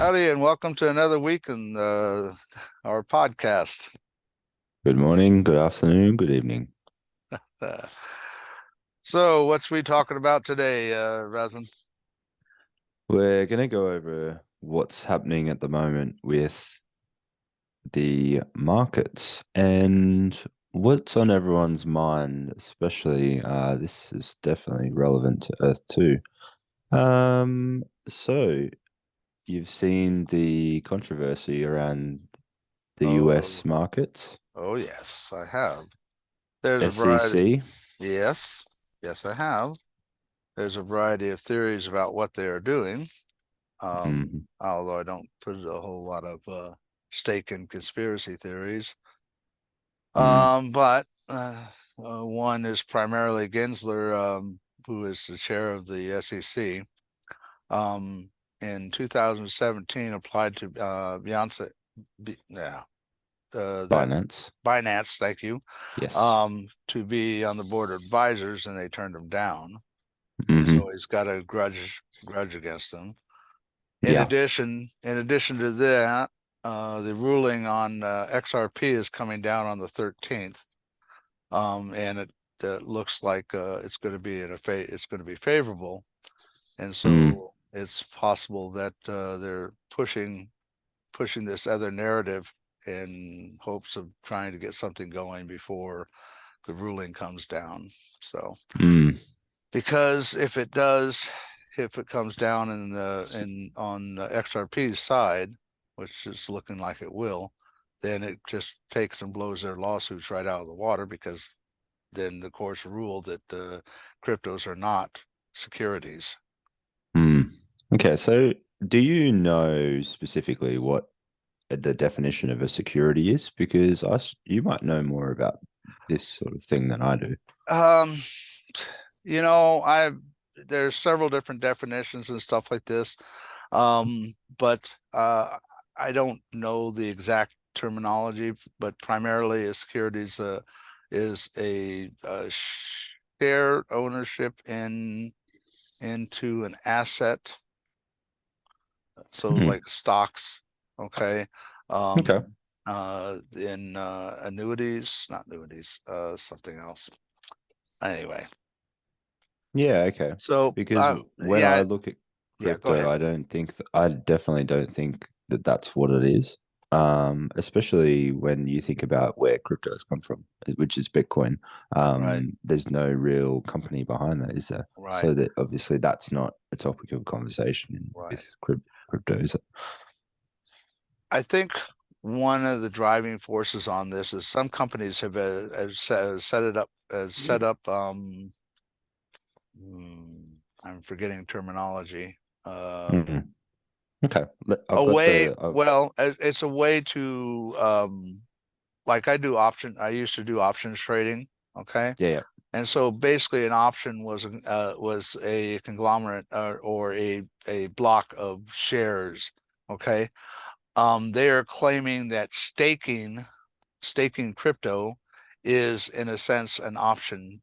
Howdy, and welcome to another week in our podcast. Good morning, good afternoon, good evening. Uh, so, what's we talking about today, Resin? We're going to go over what's happening at the moment with the markets and what's on everyone's mind, especially this is definitely relevant to Earth too. So you've seen the controversy around the US Oh, markets, oh yes, I have. There's a variety. SEC. Yes, yes, I have. There's a variety of theories about what they are doing. Although I don't put a whole lot of stake in conspiracy theories. But one is primarily Gensler, who is the chair of the SEC. In 2017 applied to Beyonce, yeah, that Binance. Binance, thank you, Yes. to be on the board of advisors, and they turned him down. And Mm-hmm. so he's got a grudge against them. Yeah. In addition to that, the ruling on XRP is coming down on the 13th, and it looks like it's going to be it's going to be favorable. And Mm. so it's possible that they're pushing this other narrative in hopes of trying to get something going before the ruling comes down. So, Mm. because if it does, if it comes down on the XRP's side, which is looking like it will, then it just takes and blows their lawsuits right out of the water, because then the courts rule that the cryptos are not securities. Okay, so do you know specifically what the definition of a security is? Because you might know more about this sort of thing than I do. Um, you know, there's several different definitions and stuff like this. But I don't know the exact terminology, but primarily a securities is a share ownership into an asset. So Hmm. like stocks, okay. Okay. In annuities, not annuities, something else. Anyway, Yeah, okay. so Because when I yeah, look at yeah, go crypto, ahead. I don't think I definitely don't think that that's what it is. Especially when you think about where crypto has come from, which is Bitcoin. Right, There's no real company behind that, is there? right, So that obviously that's not a topic of conversation right. with crypto, is it? I think one of the driving forces on this is some companies have set it up as set up I'm forgetting terminology. Mhm. Okay, A I've got way, the. well, it's a way to like I used to do options trading, okay? Yeah, yeah. And so basically an option was a conglomerate or a block of shares, okay? They are claiming that staking crypto is in a sense an option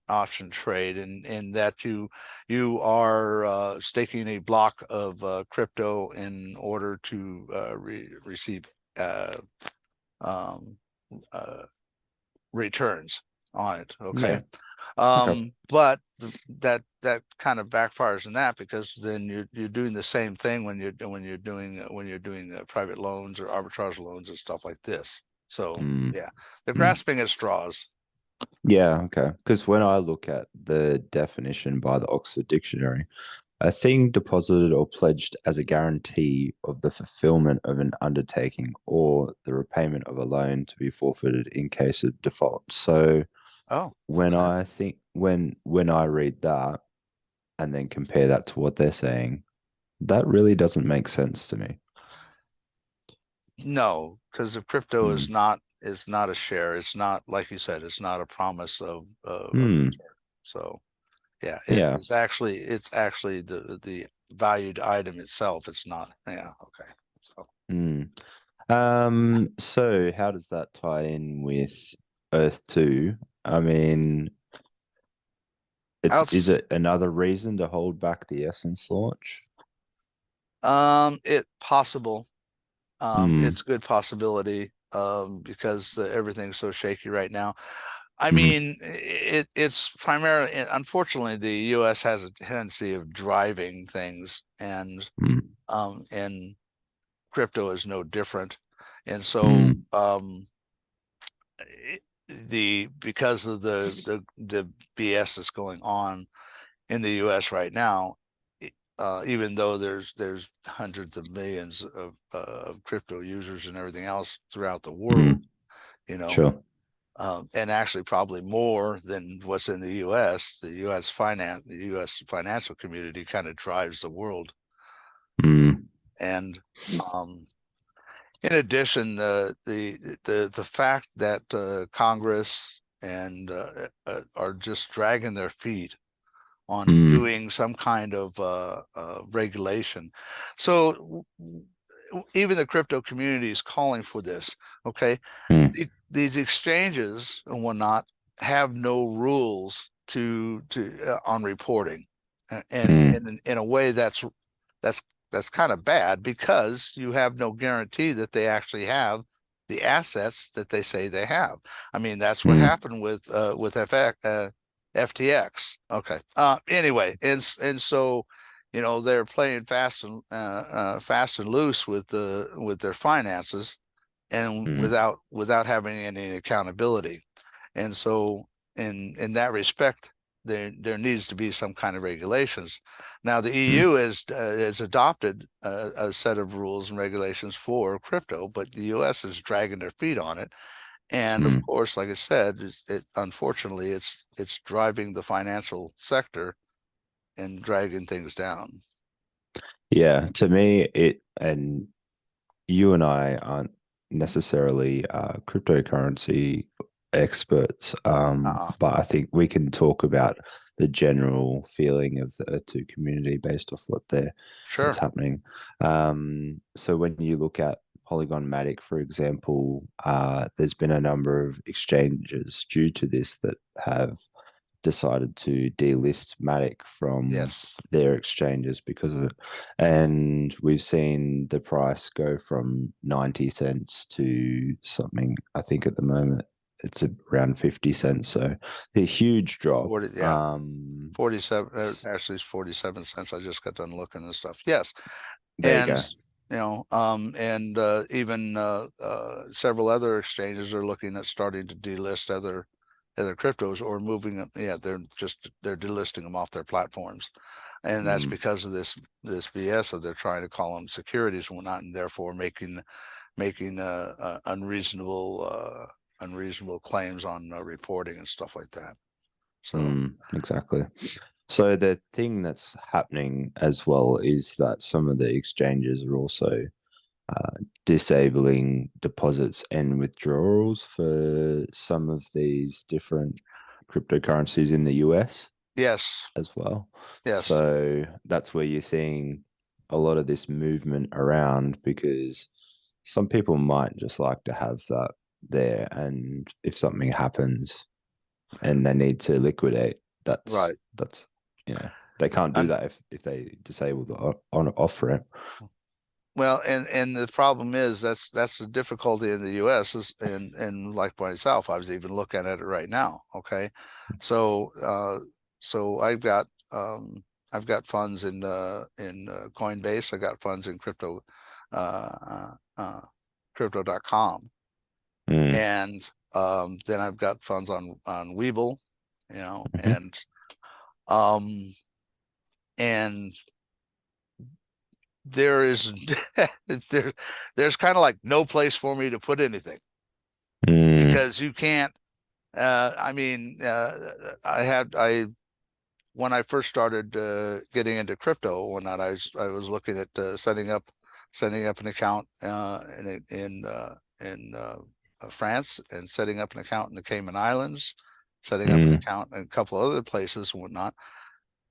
trade, and in that you are staking a block of crypto in order to receive uh, um, uh, returns on it. Okay. Yeah. Okay. But that kind of backfires in that, because then you're doing the same thing when you're doing private loans or arbitrage loans and stuff like this. So Mm. yeah, they're Mm. grasping at straws. Yeah, okay. Because when I look at the definition by the Oxford Dictionary, a thing deposited or pledged as a guarantee of the fulfillment of an undertaking or the repayment of a loan to be forfeited in case of default. So Oh, when okay. I think when I read that and then compare that to what they're saying, that really doesn't make sense to me. No, because the crypto Hmm. is not a share. It's not, like you said, it's not a promise of Hmm. return. So yeah, Yeah. it's actually the valued item itself. It's not. Yeah, okay. So Hmm. So how does that tie in with Earth 2? I mean, is outs it another reason to hold back the Essence launch? it possible. Mm, It's a good possibility because everything's so shaky right now. I mm, mean, it's primarily, unfortunately, the U.S. has a tendency of driving things, mm, and crypto is no different. And so, mm, because of the BS that's going on in the U.S. right now, even though there's hundreds of millions of crypto users and everything else throughout the world, mm. you know, Sure. and actually probably more than what's in the U.S. The U.S. financial community kind of drives the world. Mm, And in addition, the fact that Congress and are just dragging their feet on mm, doing some kind of regulation. So even the crypto community is calling for this. Okay, mm, these exchanges and whatnot have no rules to on reporting, and mm, in a way that's that's kind of bad because you have no guarantee that they actually have the assets that they say they have. I mean, that's what mm, happened with FTX. Okay. Anyway, and so they're playing fast and loose with their finances and mm, without having any accountability. And so in that respect, there needs to be some kind of regulations. Now the mm, EU has adopted a set of rules and regulations for crypto, but the US is dragging their feet on it. And of mm. course, like I said, unfortunately it's driving the financial sector and dragging things down. Yeah, to me, and you and I aren't necessarily cryptocurrency experts, Uh-uh. but I think we can talk about the general feeling of the two community based off what's Sure. happening. So when you look at Polygon Matic, for example, there's been a number of exchanges due to this that have decided to delist Matic from Yes. their exchanges because of it. And we've seen the price go from 90 cents to something, I think at the moment it's around 50 cents. So a huge drop. 40, yeah. 47, actually it's 47 cents. I just got done looking and stuff. Yes. There you And go. and even several other exchanges are looking at starting to delist other cryptos or moving them. Yeah, they're delisting them off their platforms. And that's Mm, because of this BS of they're trying to call them securities and whatnot, and therefore making unreasonable claims on reporting and stuff like that. So exactly. So the thing that's happening as well is that some of the exchanges are also disabling deposits and withdrawals for some of these different cryptocurrencies in the US yes, as well. yes, So that's where you're seeing a lot of this movement around because some people might just like to have that there. And if something happens and they need to liquidate, right. they can't do Un that if they disable the on offer it. Well, and the problem is that's the difficulty in the U.S. is and like myself, I was even looking at it right now. Okay, so so I've got funds in Coinbase. I got funds in crypto.com, Mm, and then I've got funds on Webull, mhm, um and there is there there's kind of like no place for me to put anything mm, because you can't I mean I when I first started getting into crypto when I was looking at setting up an account in France and setting up an account in the Cayman Islands, setting up an mm, account in a couple other places and whatnot.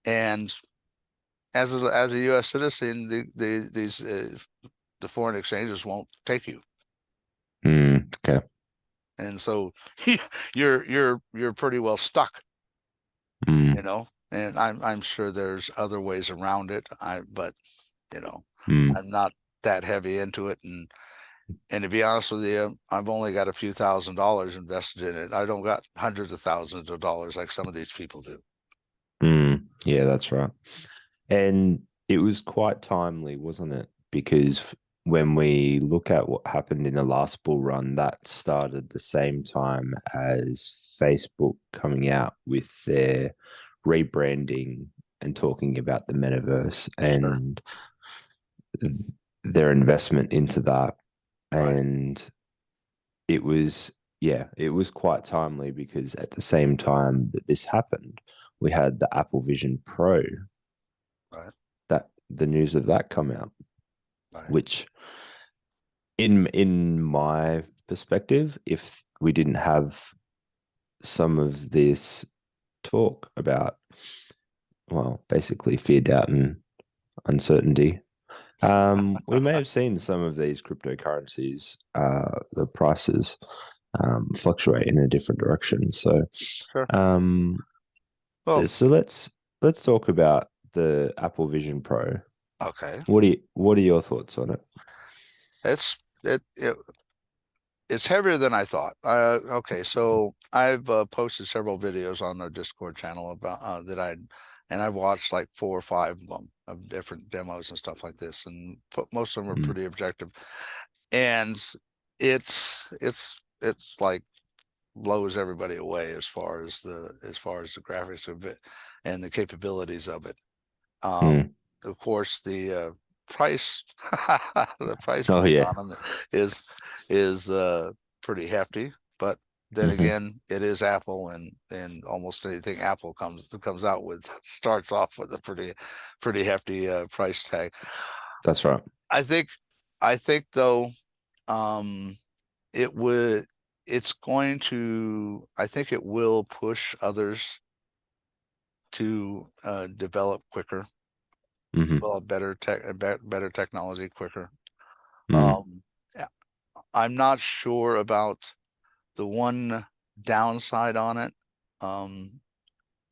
And as a U.S. citizen, the foreign exchanges won't take you, okay. and so you're pretty well stuck, you Mm, know. And I'm sure there's other ways around it. But you know, mm, I'm not that heavy into it, And to be honest with you, I've only got a few $1,000s invested in it. I don't got hundreds of thousands of dollars like some of these people do. Yeah, that's right. And it was quite timely, wasn't it? Because when we look at what happened in the last bull run, that started the same time as Facebook coming out with their rebranding and talking about the metaverse Sure. and their investment into that. Right. And it was, yeah, it was quite timely because at the same time that this happened, we had the Apple Vision Pro, Right. that the news of that come out, Right. which in my perspective, if we didn't have some of this talk about, well, basically fear, doubt, and uncertainty, we may have seen some of these cryptocurrencies, the prices fluctuate in a different direction. So, Sure. um, Well, so let's talk about the Apple Vision Pro. okay. What are your thoughts on it? It's it it's heavier than I thought. Okay, so I've posted several videos on the Discord channel about and I've watched like 4 or 5 of them of different demos and stuff like this, and most of them are Mm, pretty objective. And it's like blows everybody away as far as the graphics of it and the capabilities of it. mm. Of course, the price the price Oh point yeah. on them is is pretty hefty, but then Hmm. again, it is Apple, and almost anything Apple comes out with starts off with a pretty hefty price tag. That's right. I think I think though, um, it would it's going to I think it will push others to develop quicker, Hmm. develop better technology quicker. Mm. Um, I'm not sure about the one downside on it. Um,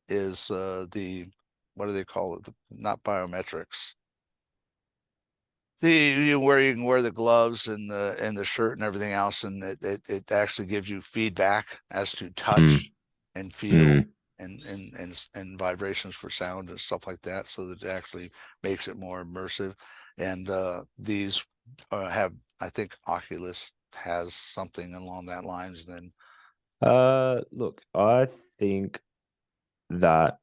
is the what do they call it? Not biometrics. Where you can wear the gloves and the shirt and everything else, and it actually gives you feedback as to Mm. touch and feel Mm. and vibrations for sound and stuff like that, so that it actually makes it more immersive. And these have, I think Oculus has something along that lines. Then Look, I think that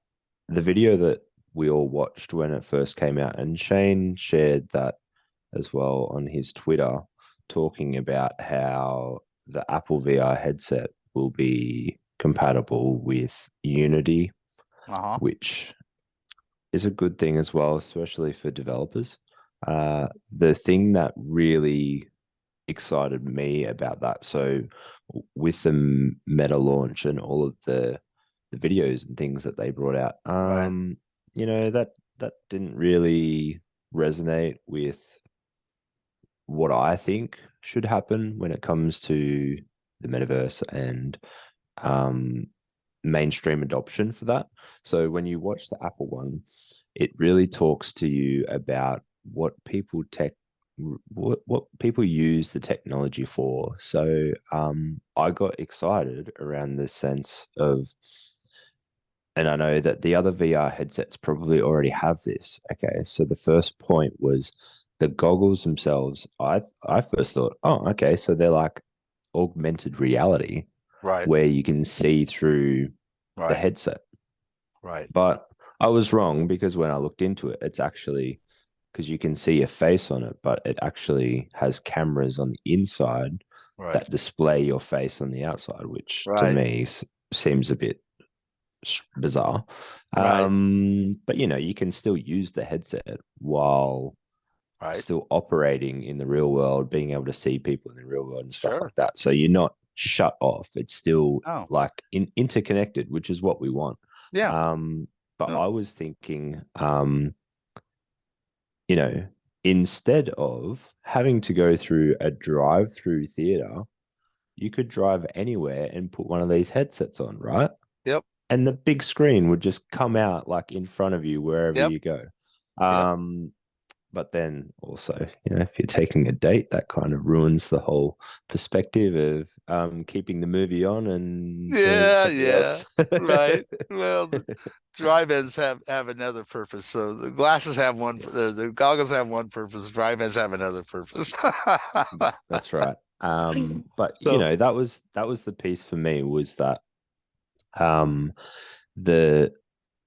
the video that we all watched when it first came out, and Shane shared that as well on his Twitter, talking about how the Apple VR headset will be compatible with Unity, uh-huh. which is a good thing as well, especially for developers. The thing that really excited me about that, so with the meta launch and all of the videos and things that they brought out, Right. that didn't really resonate with what I think should happen when it comes to the metaverse and um, mainstream adoption for that. So when you watch the Apple one, it really talks to you about what people use the technology for. So I got excited around the sense of, and I know that the other VR headsets probably already have this. Okay, so the first point was the goggles themselves. I first thought, oh, okay, so they're like augmented reality Right. where you can see through the Right. headset. Right. But I was wrong because when I looked into it, it's actually because you can see a face on it, but it actually has cameras on the inside Right. that display your face on the outside, which to Right. me seems a bit bizarre. Right. But you can still use the headset while Right. still operating in the real world, being able to see people in the real world and stuff Sure. like that. So you're not shut off. It's still Oh, like interconnected, which is what we want. yeah. Um, but No, I was thinking, you know, instead of having to go through a drive-through theater, you could drive anywhere and put one of these headsets on, right? yep. And the big screen would just come out like in front of you wherever Yep. you go. Yep. Um, but then also, if you're taking a date, that kind of ruins the whole perspective of keeping the movie on and doing Yeah, something yeah, else. right. Well, the drive-ins have another purpose. So the glasses have one, Yes. the goggles have one purpose. Drive-ins have another purpose. That's right. But So, that was the piece for me, was that um the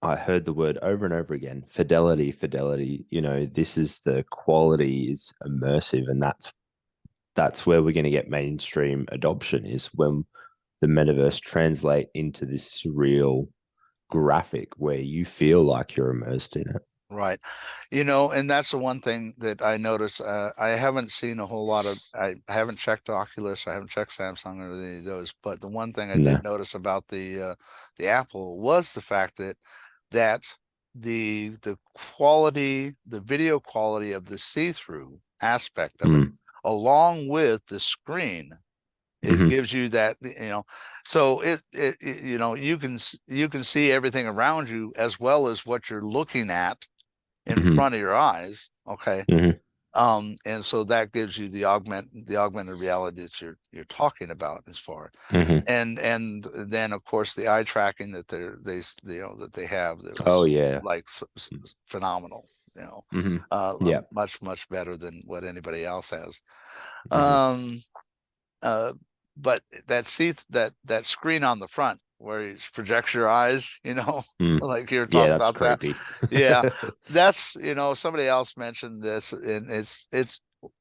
I heard the word over and over again, fidelity, fidelity. This is the quality is immersive, and that's where we're going to get mainstream adoption, is when the metaverse translate into this surreal graphic where you feel like you're immersed in it. right. And that's the one thing that I noticed. I haven't seen a whole lot of, I haven't checked Oculus, I haven't checked Samsung or any of those, but the one thing I No. did notice about the Apple was the fact that the quality, the video quality of the see-through aspect of it, Mm. along with the screen, it Hmm. gives you that, so you can see everything around you as well as what you're looking at in Hmm. front of your eyes. Okay. Hmm. And so that gives you the augmented reality that you're talking about as far. Hmm. And then of course the eye tracking that that they have, that Oh was yeah. like phenomenal, Hmm. Yeah. much better than what anybody else has. Hmm. Um, uh, but that screen on the front where it projects your eyes, Mm. like you're Yeah, talking that's about that. creepy. Yeah, that's, somebody else mentioned this, and it's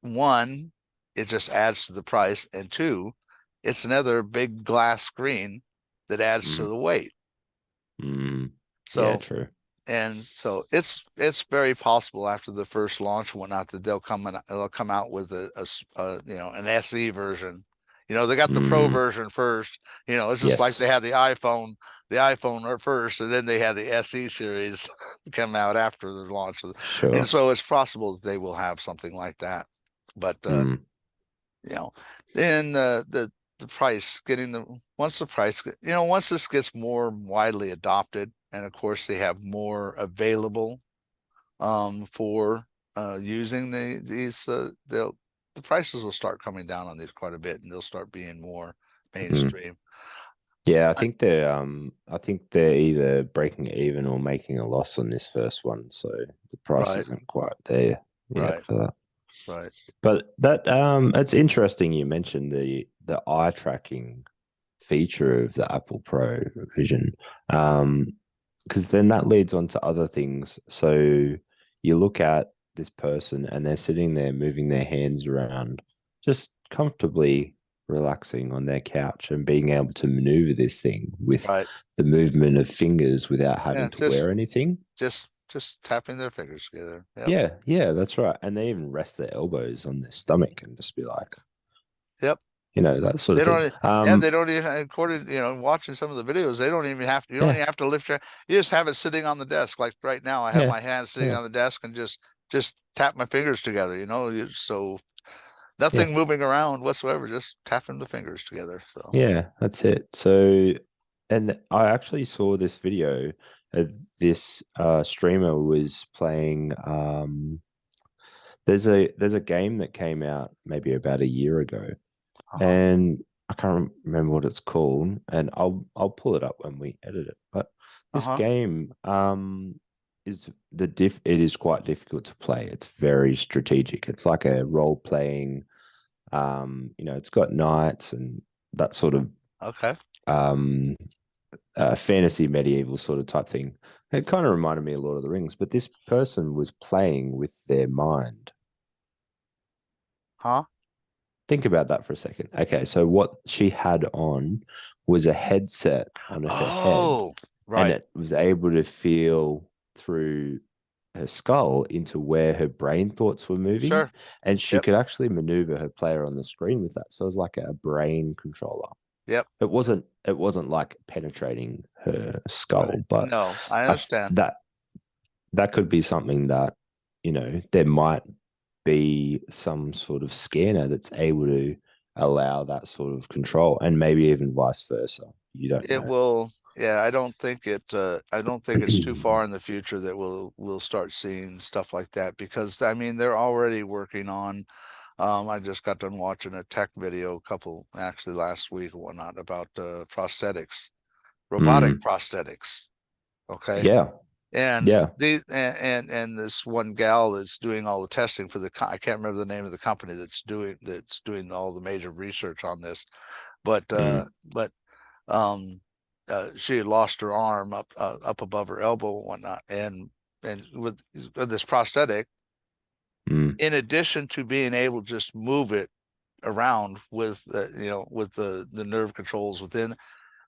one, it just adds to the price, and two, it's another big glass screen that adds to Mm. the weight. Mm. Yeah, So true. and so it's very possible after the first launch and whatnot that they'll come out with an SE version. They got the Pro Mm. version first. It's just like Yes, they had the iPhone first, and then they had the SE series come out after the launch. And sure. so it's possible that they will have something like that. But Mm. you know, then the price getting the once the price once this gets more widely adopted, and of course they have more available for using the prices will start coming down on these quite a bit, and they'll start being more Mm. mainstream. Yeah, I, I think they're either breaking even or making a loss on this first one, so the price right, isn't quite there yet right, for that. right, But it's interesting you mentioned the eye tracking feature of the Apple Pro Vision. Because then that leads on to other things. So you look at this person and they're sitting there moving their hands around, just comfortably relaxing on their couch and being able to maneuver this thing with right. the movement of fingers without Yeah, having to wear anything. just tapping their fingers together. Yep, Yeah, yeah, that's right. And they even rest their elbows on their stomach and just be like, yep. that sort They of thing. don't, yeah, they don't even, according, watching some of the videos, they don't even have to, you don't Yeah, even have to lift your, you just have it sitting on the desk. Like right now, I have yeah, my hands sitting yeah, on the desk and just tap my fingers together, so yeah. nothing moving around whatsoever, just tapping the fingers together. So, Yeah, that's it. So, and I actually saw this video. This streamer was playing. There's a game that came out maybe about a year ago, uh-huh, and I can't remember what it's called. And I'll pull it up when we edit it. But this uh-huh, game is it is quite difficult to play. It's very strategic. It's like a role playing. It's got knights and that sort of okay, um, fantasy medieval sort of type thing. It kind of reminded me of Lord of the Rings, but this person was playing with their mind. huh? Think about that for a second. Okay, so what she had on was a headset on her head, Oh, and right. it was able to feel through her skull into where her brain thoughts were moving, Sure. and she Yep. could actually maneuver her player on the screen with that. So it was like a brain controller. Yep. It wasn't like penetrating her Right. skull, but No, I I understand. that could be something that there might be some sort of scanner that's able to allow that sort of control, and maybe even vice versa. You don't It know. will yeah, I don't think it's too far in the future that we'll start seeing stuff like that, because I mean they're already working on. I just got done watching a tech video actually last week or whatnot about prosthetics, robotic Mm, prosthetics. Okay. yeah, And yeah. and this one gal that's doing all the testing for I can't remember the name of the company that's doing all the major research on this, but Mm, she had lost her arm up above her elbow and whatnot, and with this prosthetic, mm, in addition to being able to just move it around with with the nerve controls within,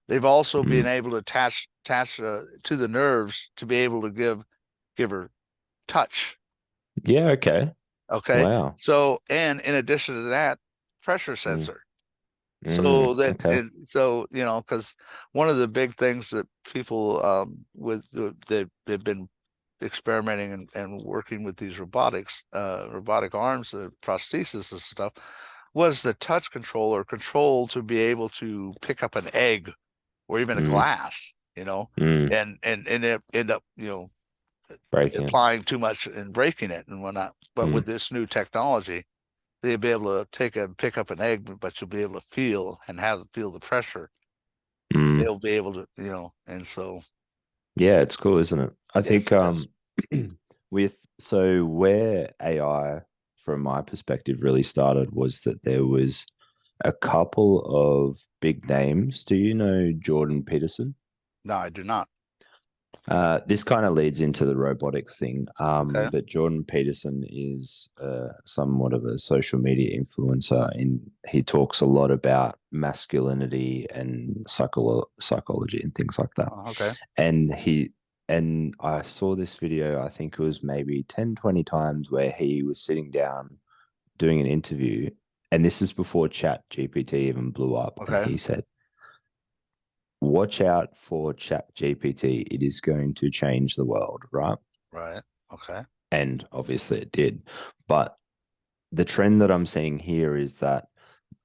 they've also been mm. able to attach to the nerves to be able to give her touch. Yeah, okay. Okay. Wow. So, and in addition to that, pressure Mm, sensor. mm, So that, okay. and so, because one of the big things that people they've been experimenting and working with these robotic arms, prosthesis and stuff, was the touch control to be able to pick up an egg or even a Mm, glass, mm. and it end up, Breaking it. applying too much and breaking it and whatnot. But with Mm, this new technology, they'll be able to pick up an egg, but you'll be able to feel the pressure. mm. They'll be able to, and so Yeah, it's cool, isn't it? I yes, think it is. where AI from my perspective really started was that there was a couple of big names. Do you know Jordan Peterson? No, I do not. This kind of leads into the robotics thing. Okay. But Jordan Peterson is somewhat of a social media influencer, and he talks a lot about masculinity and psychology and things like that. Okay. And I saw this video, I think it was maybe 10, 20 times, where he was sitting down doing an interview. And this is before Chat GPT even blew up. And Okay. he said, watch out for Chat GPT. It is going to change the world, right? Right. Okay. And obviously it did. But the trend that I'm seeing here is that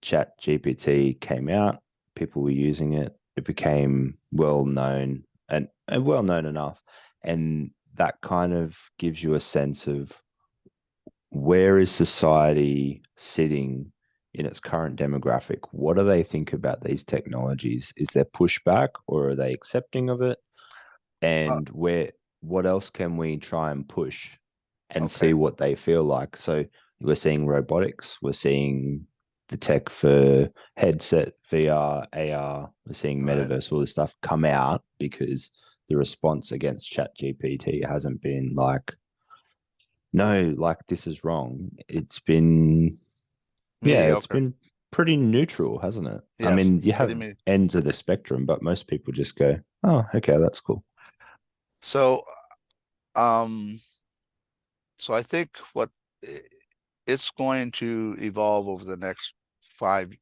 Chat GPT came out, people were using it, it became well known and well known enough. And that kind of gives you a sense of where is society sitting in its current demographic? What do they think about these technologies? Is there pushback or are they accepting of it? Uh, And what else can we try and push and okay. see what they feel like? So we're seeing robotics, we're seeing the tech for headset, VR, AR, we're seeing Right. metaverse, all this stuff come out because the response against Chat GPT hasn't been like, no, like this is wrong. It's been, yeah, it's Mediocre. been pretty neutral, hasn't it? I Yes. mean, you Pretty have me. ends of the spectrum, but most people just go, oh, okay, that's cool. So, um, so I think it's going to evolve over the next five,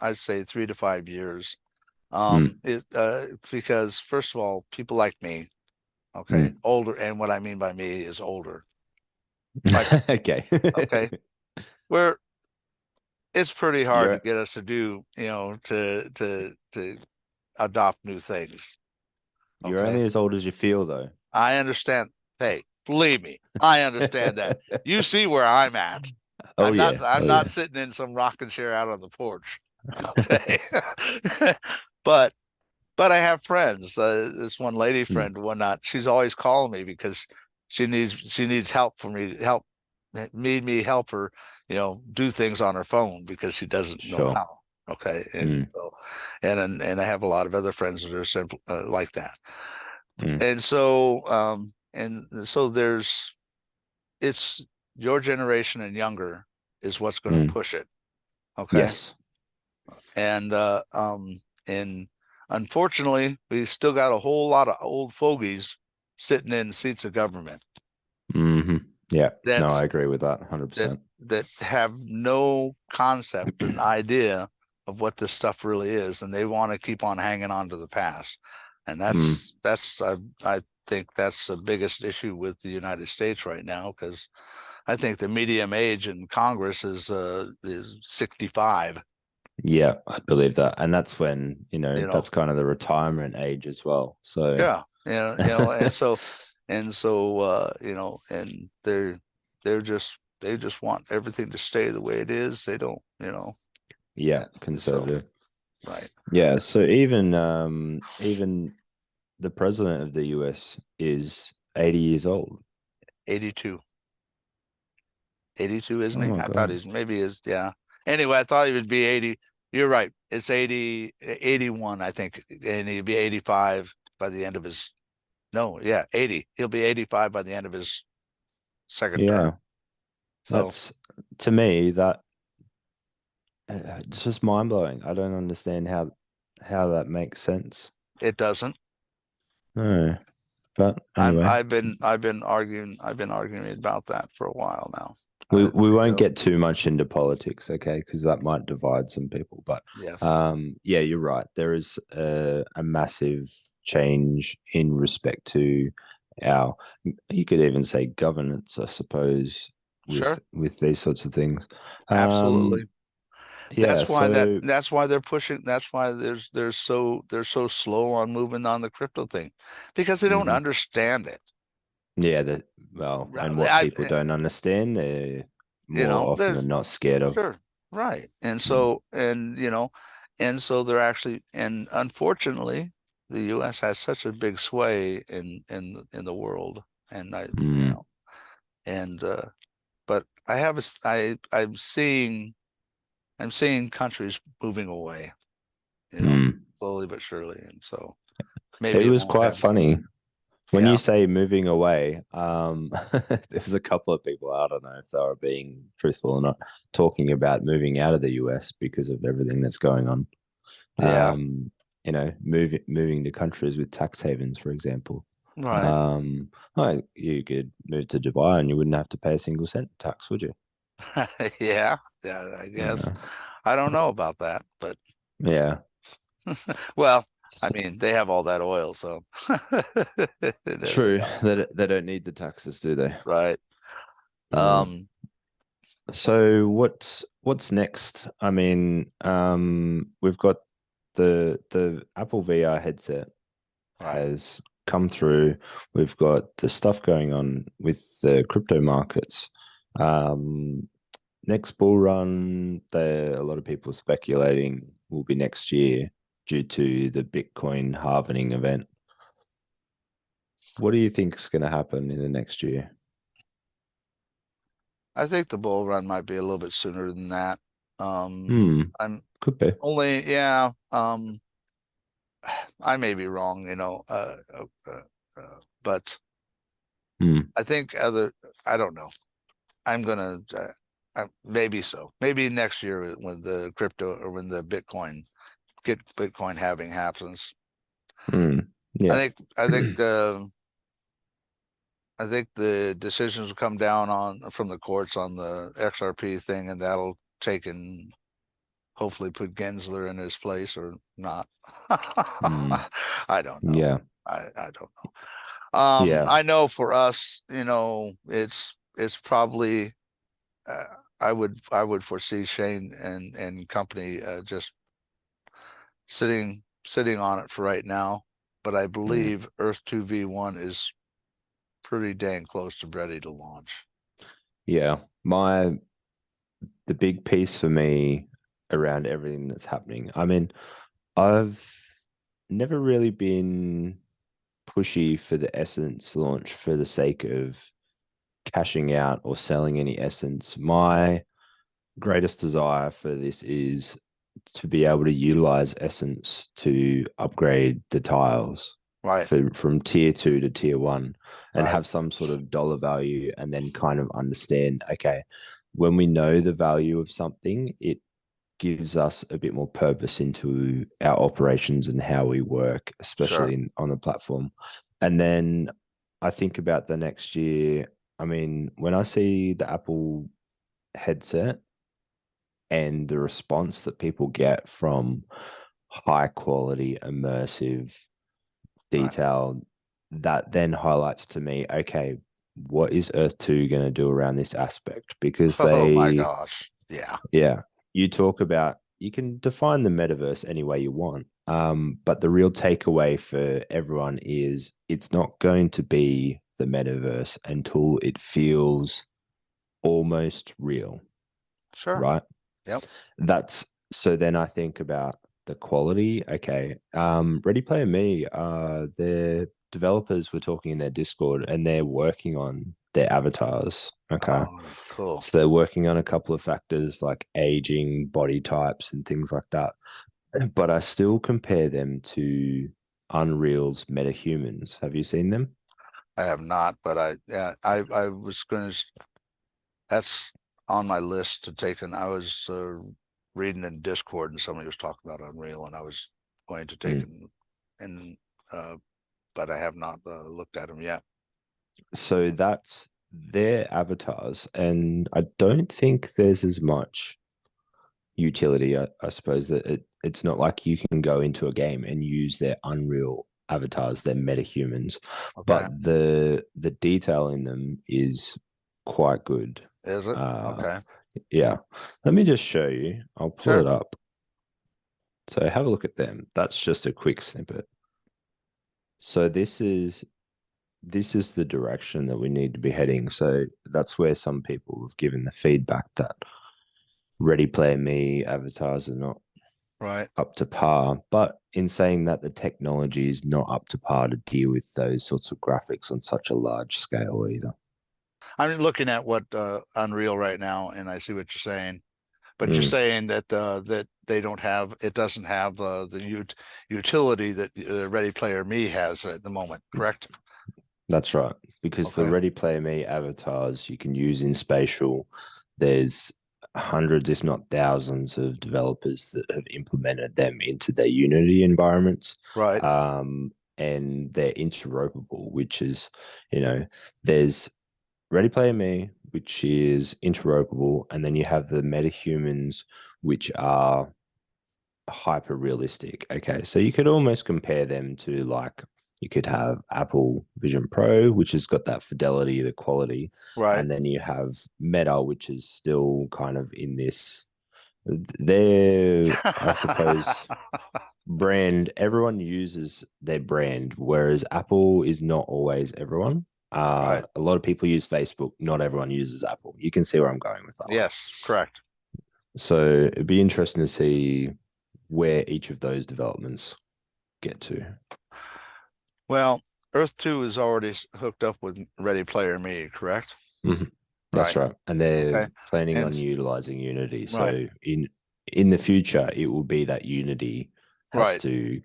I'd say 3 to 5 years. Mm, It because first of all, people like me, okay, mm. older, and what I mean by me is older, like, Okay. okay, where it's pretty hard to you're get us to do, to adopt new things. you're Okay. only as old as you feel, though. I understand. Hey, believe me, I understand that. You see where I'm at. Oh I'm oh not yeah. sitting in some rocking chair out on the porch. Okay. but but I have friends. This one lady Mm, friend, whatnot. She's always calling me because she needs help for me to help me help her, do things on her phone because she doesn't know sure. how. Okay, and Mm, so and I have a lot of other friends that are simple like that. mm, And so it's your generation and younger is what's going to mm. push it. Okay, Yes. and and unfortunately, we still got a whole lot of old fogies sitting in seats of government Hmm. Yeah. No, that I agree with that 100%. that that have no concept and idea of what this stuff really is, and they want to keep on hanging on to the past. And Mm, I think that's the biggest issue with the United States right now, because I think the median age in Congress is 65. Yeah, I believe that. And that's when, You know, that's kind of the retirement age as well. So yeah, and so and they just want everything to stay the way it is. They don't, yeah, and so conservative. right, Yeah, so even the president of the US is 80 years old. 82. 82, isn't Oh he? my I thought God. he's maybe is, yeah. Anyway, I thought he would be 80. You're right. It's 80, 81, I think, and he'd be 85 by the end of his, no, yeah, 80. He'll be 85 by the end of his second term. Yeah, So that's to me that it's just mind blowing. I don't understand how that makes sense. it doesn't. No, but anyway, I've been arguing about that for a while now. we won't get too much into politics, okay? Because that might divide some people. But Yes, yeah, you're right. There is a massive change in respect to our, you could even say governance, I suppose, sure, with these sorts of things. absolutely. Yeah, so That's why they're pushing. That's why they're so slow on moving on the crypto thing, because they don't mhm. understand it. Yeah, that well, and what I, people don't understand, they're you more know, often there's than not scared of. sure, right, Mm. and so they're actually, and unfortunately, the U.S. has such a big sway in the world, and Mm. and but I have a, s- I'm seeing countries moving away, Mm. slowly but surely, and so It maybe it was won't quite have. funny. When you Yeah, say moving away, there's a couple of people, I don't know if they were being truthful or not, talking about moving out of the US because of everything that's going on. yeah, Moving to countries with tax havens, for example. right. Like you could move to Dubai and you wouldn't have to pay a single cent tax, would you? Yeah, yeah, I guess. Uh, I don't know about that, but yeah. well, I mean, they have all that oil, so they True. got They don't need the taxes, do they? right. Uh, Um, so what's next? I mean, we've got the Apple VR headset right. has come through. We've got the stuff going on with the crypto markets. Um, Next bull run, a lot of people speculating will be next year due to the Bitcoin halvening event. What do you think is going to happen in the next year? I think the bull run might be a little bit sooner than that. Hmm, I'm could be. only, yeah. I may be wrong, but Hmm, I think I don't know. I'm gonna, maybe so. Maybe next year when the crypto or when the get Bitcoin halving happens. hmm, I yeah. think, I think, I think the decisions will come down on from the courts on the XRP thing, and that'll take and hopefully put Gensler in his place or not. Hmm, I don't know. yeah. I don't know. Yeah. I know for us, it's probably uh, I would foresee Shane and company just sitting on it for right now, but I Hmm, believe Earth 2 V1 is pretty dang close to ready to launch. yeah. The big piece for me around everything that's happening. I mean, I've never really been pushy for the Essence launch for the sake of cashing out or selling any Essence. Right, My greatest desire for this is to be able to utilize Essence to upgrade the tiles right, from tier two to tier one and right. have some sort of dollar value and then kind of understand, okay, when we know the value of something, it gives us a bit more purpose into our operations and how we work, Sure. especially on the platform. And then I think about the next year. I mean, when I see the Apple headset and the response that people get from high quality, immersive, Right. detailed, that then highlights to me, okay, what is Earth 2 going to do around this aspect? Because Oh my they, gosh. Yeah. yeah, you talk about you can define the metaverse any way you want. But the real takeaway for everyone is it's not going to be the metaverse until it feels almost real, Sure. right? Yep. That's so then I think about the quality. Okay. Ready Player Me, their developers were talking in their Discord and they're working on their avatars. Okay. Oh, cool. So they're working on a couple of factors like aging, body types, and things like that. But I still compare them to Unreal's metahumans. Have you seen them? I have not, but I was going to. That's on my list to take. And I was reading in Discord, and somebody was talking about Unreal, and I was going to take Mm. and but I have not looked at them yet. So that's their avatars, and I don't think there's as much utility. I suppose that it's not like you can go into a game and use their Unreal avatars, their metahumans, Okay. but the detail in them is quite good. Is it? Uh, Okay. yeah. Let me just show you. I'll pull Sure. it up. So have a look at them. That's just a quick snippet. So this is the direction that we need to be heading. So that's where some people have given the feedback that Ready Player Me avatars are not Right. up to par. But in saying that, the technology is not up to par to deal with those sorts of graphics on such a large scale either. I'm looking at what Unreal right now, and I see what you're saying. But you're Mm, saying that that they don't have, it doesn't have utility that Ready Player Me has at the moment, correct? that's right. Because the Okay. Ready Player Me avatars you can use in spatial, there's hundreds, if not thousands, of developers that have implemented them into their Unity environments. Right. And they're interoperable, which is, there's Ready Player Me, which is interoperable, and then you have the metahumans, which are hyper realistic. Okay, so you could almost compare them to like you could have Apple Vision Pro, which has got that fidelity, the quality, Right. and then you have Meta, which is still kind of in this. Their, I suppose, brand. Everyone uses their brand, whereas Apple is not always everyone. Right. A lot of people use Facebook. Not everyone uses Apple. You can see where I'm going with that one. Yes, correct. So it'd be interesting to see where each of those developments get to. Well, Earth 2 is already hooked up with Ready Player Me, correct? Mhm. That's Right. right, and they're Okay. planning And on utilizing Unity. right. So in the future, it will be that Unity has Right. to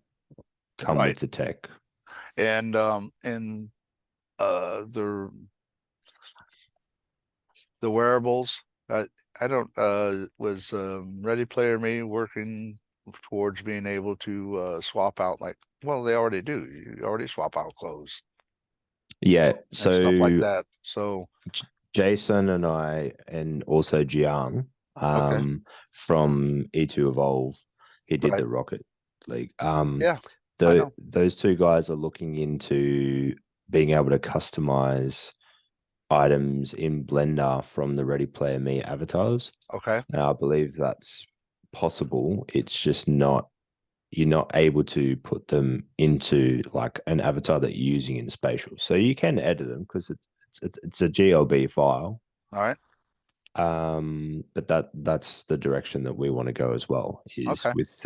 come Right. with the tech. And the wearables, I don't was Ready Player Me working towards being able to swap out, like, well, they already do. You already swap out clothes. Yeah. So, and stuff like So that. So, Jason and I, and also Jiang, okay. from E2 Evolve, he did Right. the Rocket League. Yeah, I know. Those two guys are looking into being able to customize items in Blender from the Ready Player Me avatars. Okay. And I believe that's possible. It's just not, you're not able to put them into like an avatar that you're using in spatial. So you can edit them because it's a GLB file. All right. But that's the direction that we want to go as well, is Okay. with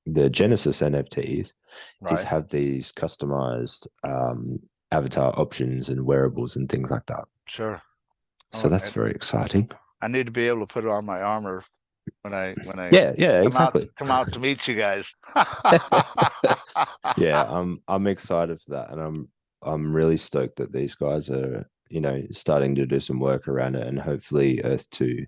the Genesis NFTs, is Right. have these customized avatar options and wearables and things like that. Sure. So Oh, that's very exciting. I need to be able to put it on my armor when I Yeah, yeah, exactly. come out to meet you guys. Yeah, I'm excited for that, and I'm really stoked that these guys are, starting to do some work around it, and hopefully Earth 2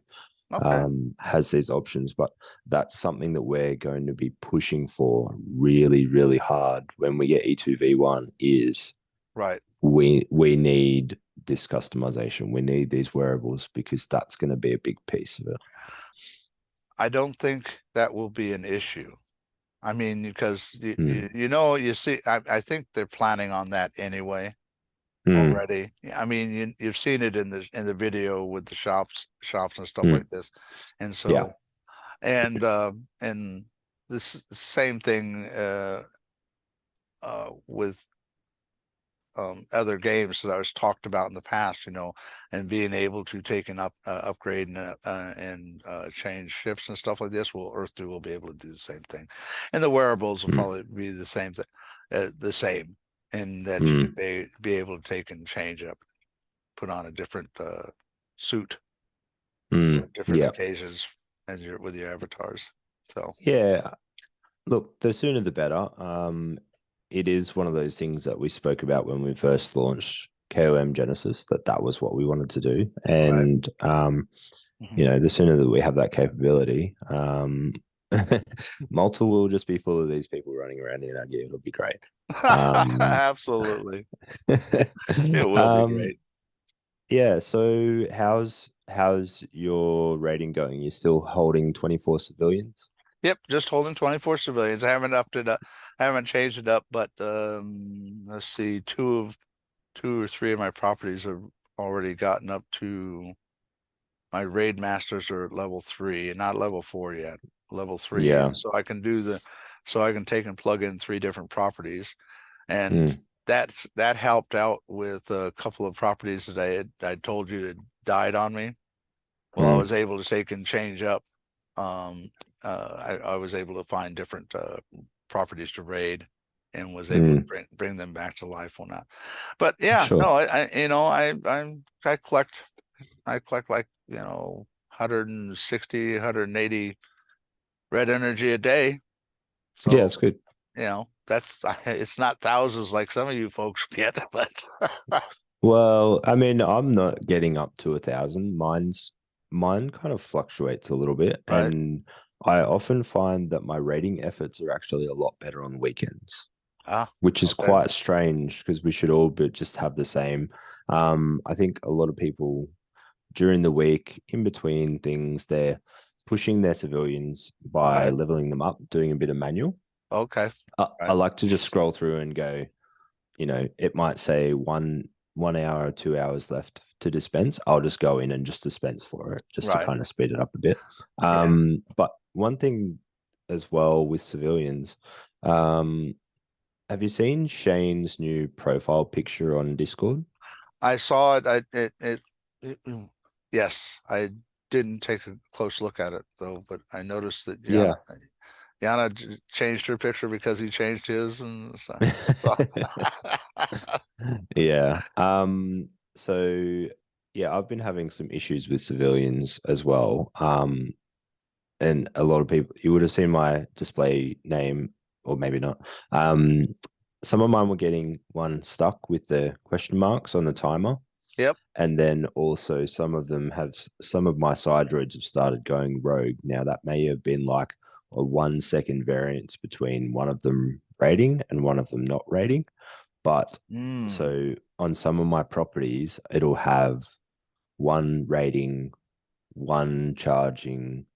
Okay. has these options. But that's something that we're going to be pushing for really, really hard when we get E2V1 is Right. we need this customization. We need these wearables because that's going to be a big piece of it. I don't think that will be an issue. I mean, because Mm. you see, I think they're planning on that anyway Mm. already. I mean, you've seen it in the video with the shops and stuff Mm. like this, and Yeah. so And this same thing with other games that I was talked about in the past, and being able to take an upgrade and change shifts and stuff like this. Well, Earth 2 will be able to do the same thing, and the wearables will probably be the same thing, in that you could be able to take and change up, put on a different suit for different Yeah. occasions as you're with your avatars. So Yeah. Look, the sooner the better. It is one of those things that we spoke about when we first launched KOM Genesis, that was what we wanted to do. right. And the sooner that we have that capability, Malta will just be full of these people running around in our gear. It'll be great. Absolutely. It will be um, great. yeah. So how's your rating going? You still holding 24 civilians? Yep, just holding 24 civilians. I haven't upped it up. I haven't changed it up, but let's see, two or three of my properties have already gotten up to my raid masters are at level 3 and not level 4 yet. Level 3. Yeah. And so I can take and plug in 3 different properties. And that helped out with a couple of properties that I told you that died on me. Well, I was able to take and change up. I was able to find different properties to raid, and was able to bring them back to life on that. But yeah, Sure. no, I collect like 160, 180 red energy a day. Yeah, So it's good. that's it's not thousands like some of you folks get, but Well, I mean, I'm not getting up to 1,000. Mine kind of fluctuates a little bit, right. and I often find that my rating efforts are actually a lot better on weekends, Ah, which is okay. quite strange because we should all but just have the same. I think a lot of people during the week, in between things, they're pushing their civilians by Right. leveling them up, doing a bit of manual. Okay. I Right. like to just scroll through and go, it might say 1 hour or 2 hours left to dispense. I'll just go in and just dispense for it, just to Right. kind of speed it up a bit. Yeah. But one thing as well with civilians, have you seen Shane's new profile picture on Discord? I saw it. Yes, I didn't take a close look at it though, but I noticed that Yeah. Yana changed her picture because he changed his, and so Yeah. So yeah, I've been having some issues with civilians as well. And a lot of people, you would have seen my display name, or maybe not. Some of mine were getting one stuck with the question marks on the timer. Yep. And then also some of my side droids have started going rogue. Now that may have been like a 1 second variance between one of them rating and one of them not rating. But so on some of my properties, it'll have one rating, one charging,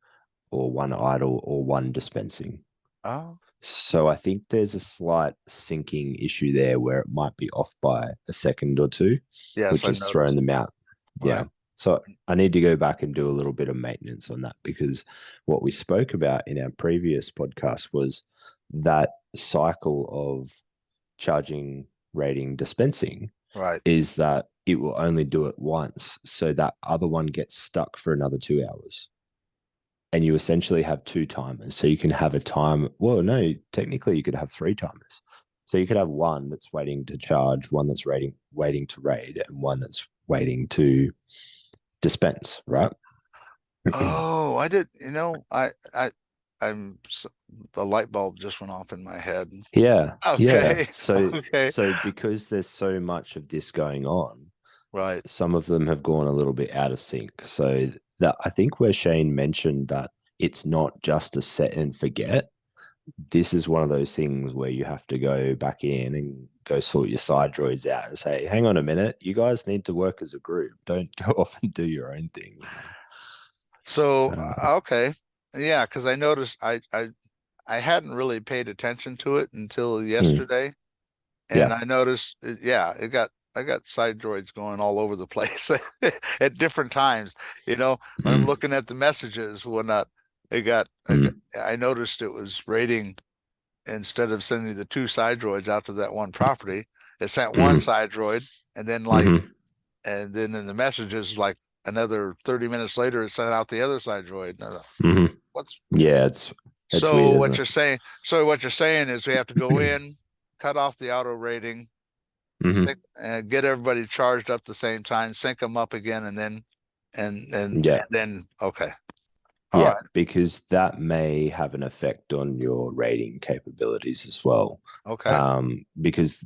or one idle, or one dispensing. Oh, So I think there's a slight syncing issue there where it might be off by a second or two, yes, which I is throwing noticed. them out. Yeah. Right. So I need to go back and do a little bit of maintenance on that, because what we spoke about in our previous podcast was that cycle of charging, rating, dispensing Right. is that it will only do it once. So that other one gets stuck for another 2 hours. And you essentially have two timers. So you can have a time. Well, no, technically you could have three timers. So you could have one that's waiting to charge, one that's waiting to raid, and one that's waiting to dispense, right? Oh, I did. I'm the light bulb just went off in my head. Yeah, yeah. Okay. So Okay. so because there's so much of this going on, Right. some of them have gone a little bit out of sync. So that I think where Shane mentioned that it's not just a set and forget, this is one of those things where you have to go back in and go sort your side droids out and say, hang on a minute, you guys need to work as a group. Don't go off and do your own thing. So, Uh, okay. Yeah, because I noticed I hadn't really paid attention to it until mm, yesterday, and yeah. I noticed yeah, I got side droids going all over the place at different times, when I'm Mm, looking at the messages, whatnot. Mm, I noticed it was rating, instead of sending the two side droids out to that one property, it sent one mm, side droid, and then mm, and then in the messages, like another 30 minutes later, it sent out the other side droid. And I thought, mm. what's Yeah, it's weird, isn't what you're saying is we have to go it? in, cut off the auto rating, Hmm. get everybody charged up the same time, sync them up again, and then Yeah, okay, all yeah, right, because that may have an effect on your rating capabilities as well. okay, Because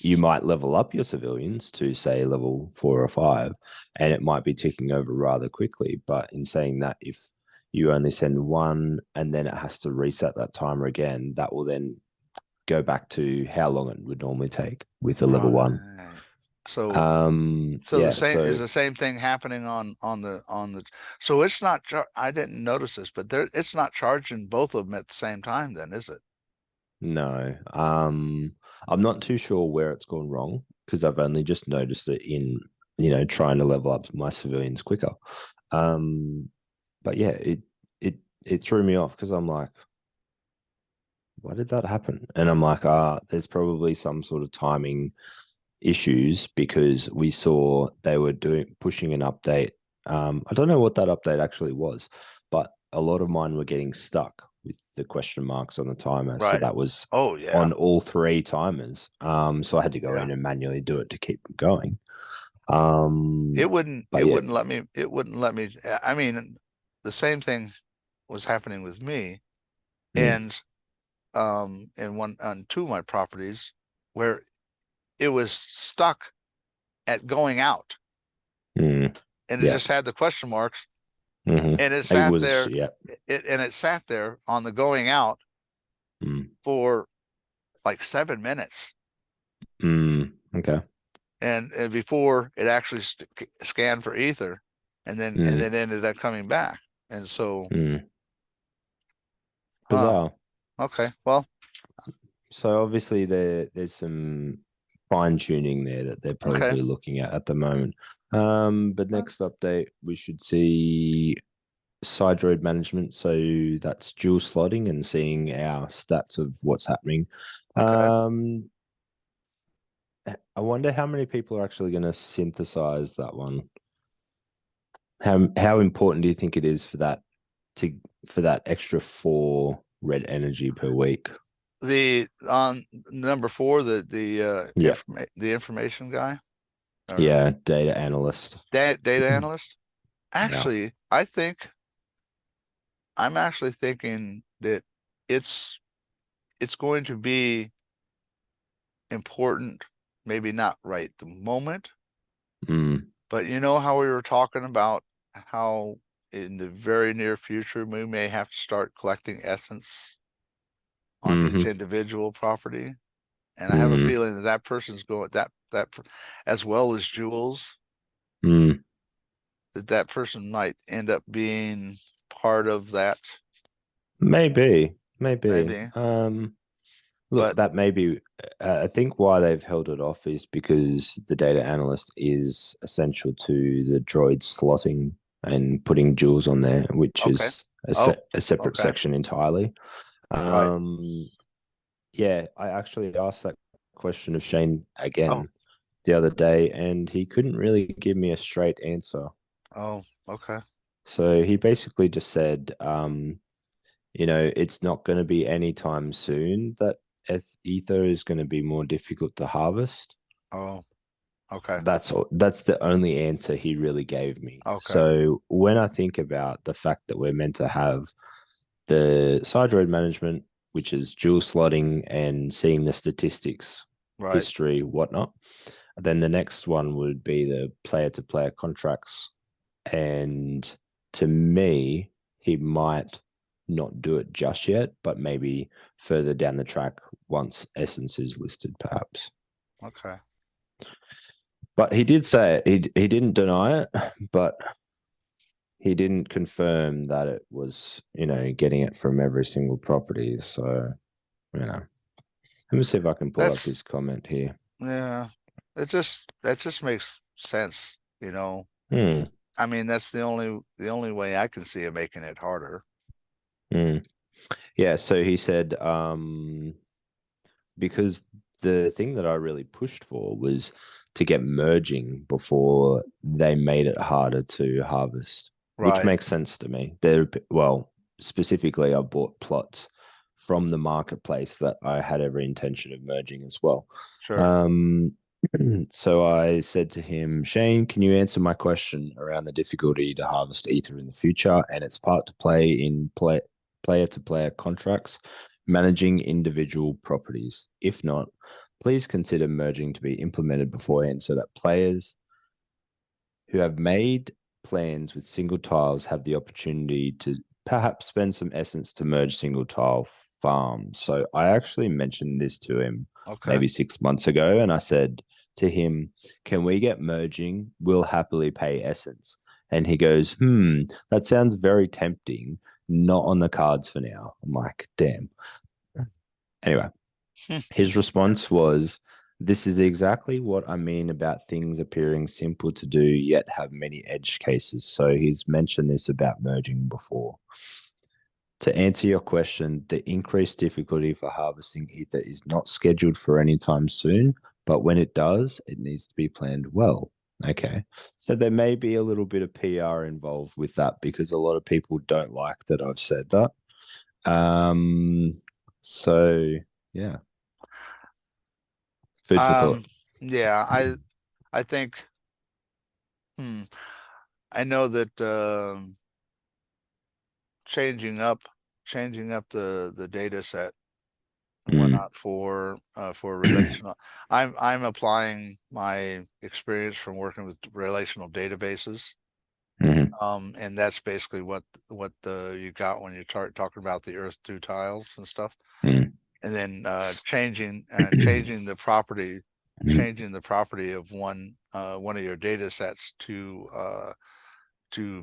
you might level up your civilians to say level 4 or 5, and it might be ticking over rather quickly. But in saying that, if you only send one and then it has to reset that timer again, that will then go back to how long it would normally take with a level 1. right. So Yeah, the so same thing happening on the so it's not I didn't notice this, but it's not charging both of them at the same time then, is it? no. I'm not too sure where it's gone wrong because I've only just noticed it in, trying to level up my civilians quicker. Um, but yeah, it threw me off because I'm like, why did that happen? And I'm like, there's probably some sort of timing issues because we saw they were pushing an update. I don't know what that update actually was, but a lot of mine were getting stuck with the question marks on the timer. So Right. that was Oh yeah. on all 3 timers. So I had to go Yeah. in and manually do it to keep them going. But It yeah, wouldn't let me I mean, the same thing was happening with me, mm, and in one on two of my properties where it was stuck at going out, mm, and it yeah, just had the question marks, and it was, yeah, it sat there on the going out mm, for like 7 minutes, okay, and before it actually scanned for ether, and mm, then ended up coming back. And so, huh, bizarre. okay, well, So obviously there's some fine tuning there that they're okay, probably looking at the moment. But uh, next update we should see side road management. So that's dual slotting and seeing our stats of what's happening. okay. Um, I wonder how many people are actually going to synthesize that one. How important do you think it is to for that extra 4 red energy per week? The on number four, Yeah, the information guy or yeah, data analyst. data analyst. Yeah. Actually, I'm actually thinking that it's it's going to be important, maybe not right the moment, Mm. but you know how we were talking about how in the very near future we may have to start collecting essence on each Hmm. individual property, and I have a Mm. feeling that that person's going as well as jewels, Mm. that that person might end up being part of that, Maybe, maybe. maybe. Look, But that may be. I think why they've held it off is because the data analyst is essential to the droid slotting and putting jewels on there, which okay. is Oh, a separate okay. section entirely. Right. Yeah, I actually asked that question of Shane Oh, again the other day, and he couldn't really give me a straight answer. oh, okay. So he basically just said, it's not going to be anytime soon that ether is going to be more difficult to harvest. Oh, okay. That's the only answer he really gave me. Okay. So when I think about the fact that we're meant to have the side road management, which is dual slotting and seeing the statistics, Right. history, whatnot, then the next one would be the player to player contracts. And to me, he might not do it just yet, but maybe further down the track once Essence is listed, perhaps. Okay. But he did say it. He didn't deny it, but he didn't confirm that it was, getting it from every single property. So, let me see if I can pull up That's his comment here. yeah. That just makes sense, you know. Hmm. I mean, that's the only way I can see it making it harder. Mm. Yeah, so he said, because the thing that I really pushed for was to get merging before they made it harder to harvest, which Right. makes sense to me. Well, specifically, I bought plots from the marketplace that I had every intention of merging as well. Sure. Um, so I said to him, Shane, can you answer my question around the difficulty to harvest ether in the future and its part to play in player to player contracts, managing individual properties? If not, please consider merging to be implemented beforehand so that players who have made plans with single tiles have the opportunity to perhaps spend some essence to merge single tile farms. So I actually mentioned this to him Okay. maybe 6 months ago, and I said to him, "Can we get merging? We'll happily pay essence." And he goes, that sounds very tempting. Not on the cards for now. I'm like, damn. Anyway, his response was, "This is exactly what I mean about things appearing simple to do, yet have many edge cases." So he's mentioned this about merging before. To answer your question, the increased difficulty for harvesting ether is not scheduled for any time soon, but when it does, it needs to be planned well. Okay. So there may be a little bit of PR involved with that because a lot of people don't like that I've said that. Um, so yeah, food for thought. Um, yeah, I think hmm, I know that changing up the data set and Mm, whatnot for relational. I'm applying my experience from working with relational databases. mhm, And that's basically what you got when you start talking about the Earth 2 tiles and stuff. mm, And then mm, changing the property of one of your data sets to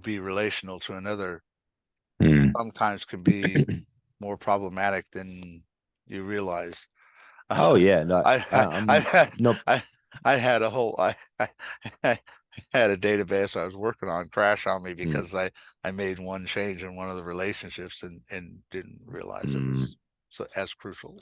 be relational to another mm. sometimes can be more problematic than you realize. Oh yeah, no, I I'm had not. I I had a whole I had a database I was working on crash on me Mm, because I made one change in one of the relationships and didn't realize it mm. was so as crucial.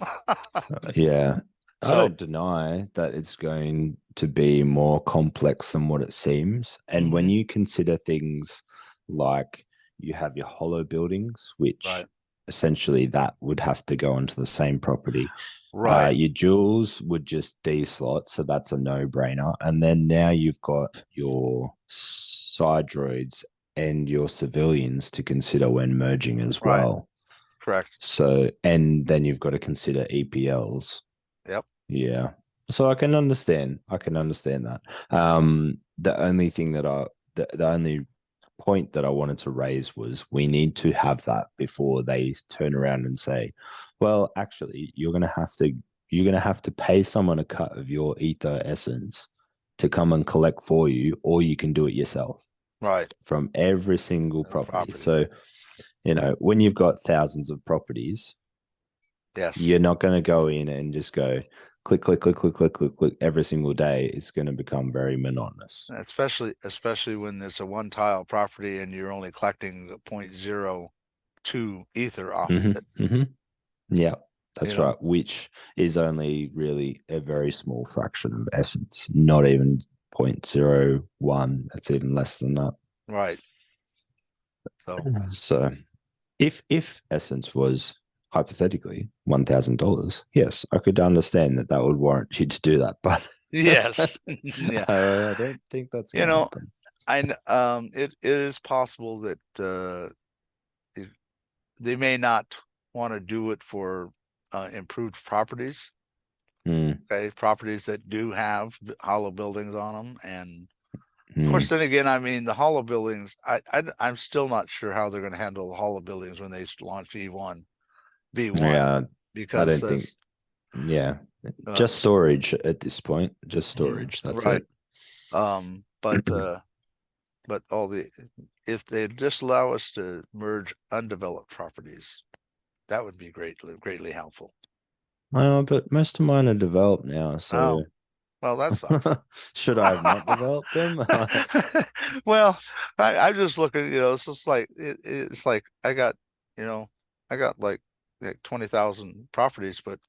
Yeah, I So, don't deny that it's going to be more complex than what it seems. And when mhm, you consider things like you have your hollow buildings, which right, essentially that would have to go onto the same property. right, Your jewels would just deslot, so that's a no-brainer. And then now you've got your side droids and your civilians to consider when merging as right, well. correct. So, and then you've got to consider EPLs. Yep, Yeah. So I can understand. I can understand that. The only thing that the only point that I wanted to raise was we need to have that before they turn around and say, well, actually, you're gonna have to pay someone a cut of your ether essence to come and collect for you, or you can do it yourself right. from every single property. Property. So, when you've got thousands of properties, Yes. you're not going to go in and just go click, click, click, click, click, click, click every single day. It's going to become very monotonous. Especially when it's a one tile property and you're only collecting the 0.02 ether off of it, Mm-hmm, mm-hmm. Yeah, you that's know. right. Which is only really a very small fraction of essence, not even 0.01. That's even less than that. Right. So, So if essence was hypothetically $1,000, yes, I could understand that that would warrant you to do that, but yes. Yeah. I don't think that's You going to know, happen. it is possible that it, they may not want to do it for improved properties, Mm, okay, properties that do have hollow buildings on them. And of course, mm. then again, I mean, the hollow buildings, I'm still not sure how they're going to handle the hollow buildings when they launch E1, B1, Yeah, I because don't think. Yeah, uh, just storage at this point. Just mhm, storage. That's right. it. But all the if they just allow us to merge undeveloped properties, that would be greatly helpful. Well, but most of mine are developed now, Oh, so well, that sucks. should I have not developed them? Well, I'm just looking, it's just like it's like I got, you know, I got like 20,000 properties, but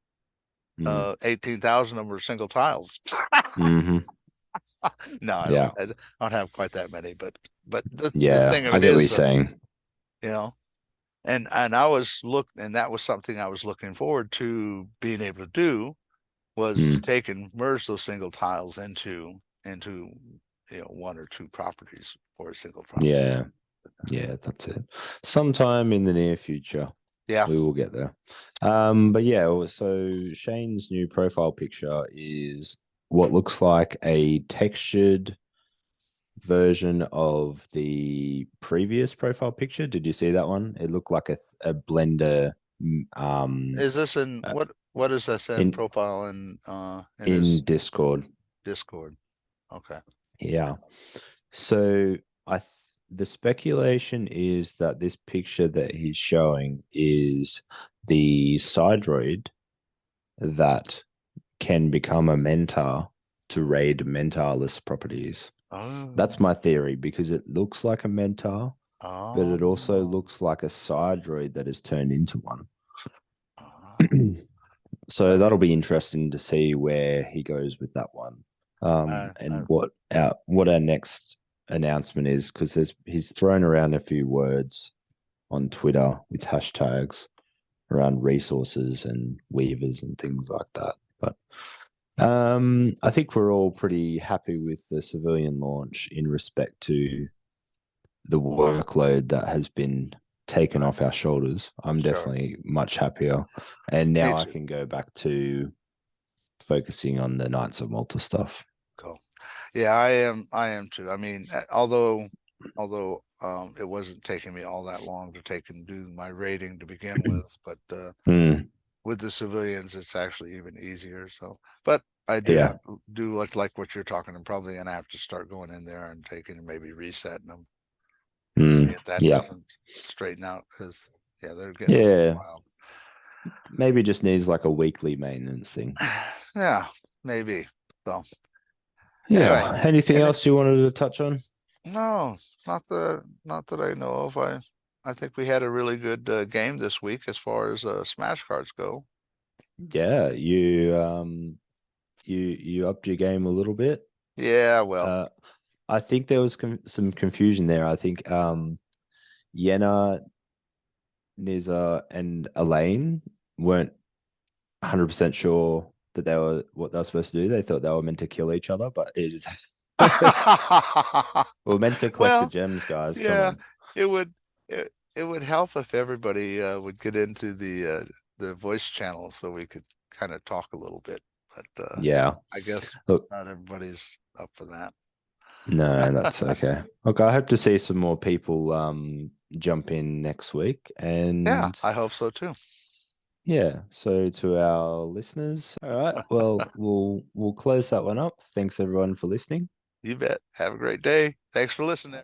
Mm. 18,000 of them are single tiles. Hmm. No, Yeah. I don't have quite that many, but the Yeah. thing of I it get what you're is, saying. you know, and I was and that was something I was looking forward to being able to do, was to Mm. take and merge those single tiles into one or two properties or a single property. Yeah. Yeah, that's it. Sometime in the near future, Yeah. we will get there. But yeah, so Shane's new profile picture is what looks like a textured version of the previous profile picture. Did you see that one? It looked like a blender. Is this Uh, what is this in in profile in in his Discord. Discord? Okay. Yeah. So the speculation is that this picture that he's showing is the Sidroid that can become a mentor to raid mentorless properties. Oh. That's my theory because it looks like a mentor, but it also Oh. looks like a Sidroid that has turned into one. Oh. So I, that'll be interesting to see where he goes with that one, I and what our next announcement is because he's thrown around a few words on Twitter with hashtags around resources and weavers and things like that. But I think we're all pretty happy with the civilian launch in respect to the workload that has been taken I off our shoulders. I'm sure. definitely much happier, and Me now I too. can go back to focusing on the Knights of Malta stuff. Cool. Yeah, I am too. I mean, although it wasn't taking me all that long to take and do my rating to begin with, but Mm, with the civilians, it's actually even easier. So, but I do yeah. have do like what you're talking. I'm probably gonna have to start going in there and taking and maybe resetting them and see if that Yeah. doesn't straighten out, because yeah, they're getting a little Yeah. wild. Maybe just needs like a weekly maintenance thing. Yeah, maybe. So anyway, Yeah. Anything and it, else you wanted to touch on? no, not that I know of. I think we had a really good game this week as far as Smash cards go. Yeah, you upped your game a little bit. Yeah, well, Uh, I think there was some confusion there. I think Yenna, Niza, and Elaine weren't 100% sure that they were what they were supposed to do. They thought they were meant to kill each other, but it is we're meant to collect the well, gems, guys. Come yeah, on. it would it would help if everybody would get into the voice channel so we could kind of talk a little bit. But Yeah. I guess Look, not everybody's up for that. no, that's okay. Look, I hope to see some more people jump in next week. Yeah, And I hope so too. yeah, so to our listeners, all right, well, we'll close that one up. Thanks everyone for listening. You bet. Have a great day. Thanks for listening.